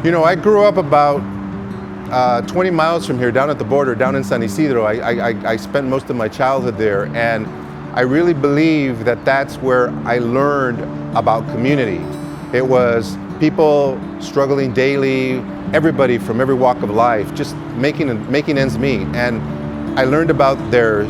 You know, I grew up about 20 miles from here, down at the border, down in San Isidro. I spent most of my childhood there, and I really believe that that's where I learned about community. It was people struggling daily, everybody from every walk of life, just making ends meet. And I learned about their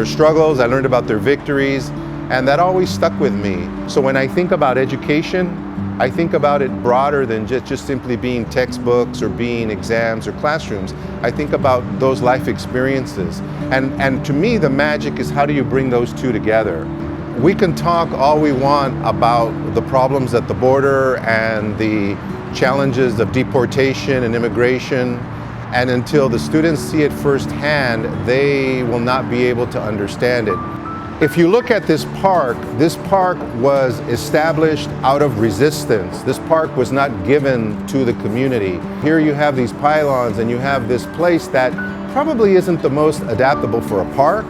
struggles, I learned about their victories, and that always stuck with me. So when I think about education, I think about it broader than just simply being textbooks or being exams or classrooms. I think about those life experiences. And to me, the magic is, how do you bring those two together? We can talk all we want about the problems at the border and the challenges of deportation and immigration, and until the students see it firsthand, they will not be able to understand it. If you look at this park was established out of resistance. This park was not given to the community. Here you have these pylons and you have this place that probably isn't the most adaptable for a park,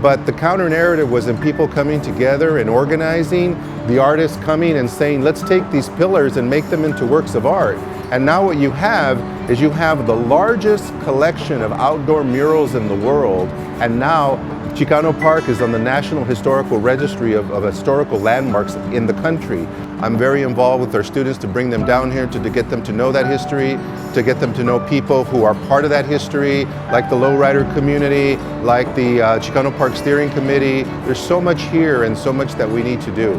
but the counter narrative was in people coming together and organizing, the artists coming and saying, let's take these pillars and make them into works of art. And now what you have is, you have the largest collection of outdoor murals in the world, and now Chicano Park is on the National Historical Registry of historical landmarks in the country. I'm very involved with our students to bring them down here, to get them to know that history, to get them to know people who are part of that history, like the lowrider community, like the Chicano Park Steering Committee. There's so much here and so much that we need to do.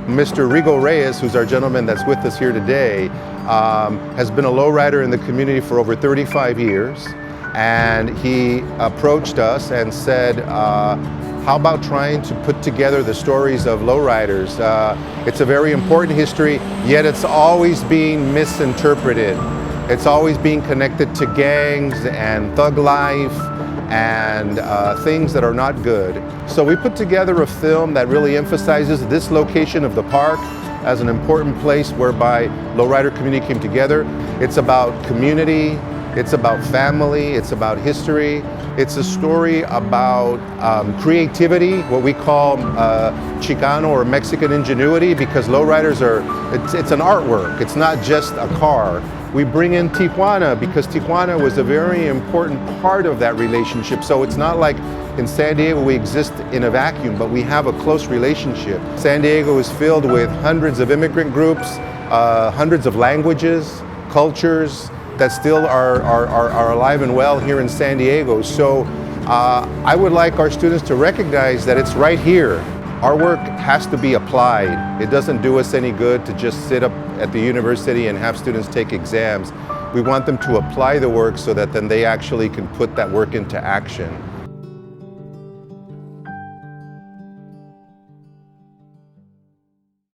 Mr. Rigo Reyes, who's our gentleman that's with us here today, has been a lowrider in the community for over 35 years. And he approached us and said, how about trying to put together the stories of lowriders? It's a very important history, yet it's always being misinterpreted. It's always being connected to gangs and thug life and things that are not good. So we put together a film that really emphasizes this location of the park as an important place whereby lowrider community came together. It's about community, it's about family, it's about history. It's a story about creativity, what we call Chicano or Mexican ingenuity, because lowriders it's an artwork, it's not just a car. We bring in Tijuana because Tijuana was a very important part of that relationship. So it's not like in San Diego we exist in a vacuum, but we have a close relationship. San Diego is filled with hundreds of immigrant groups, hundreds of languages, cultures, that still are alive and well here in San Diego. So I would like our students to recognize that it's right here. Our work has to be applied. It doesn't do us any good to just sit up at the university and have students take exams. We want them to apply the work so that then they actually can put that work into action.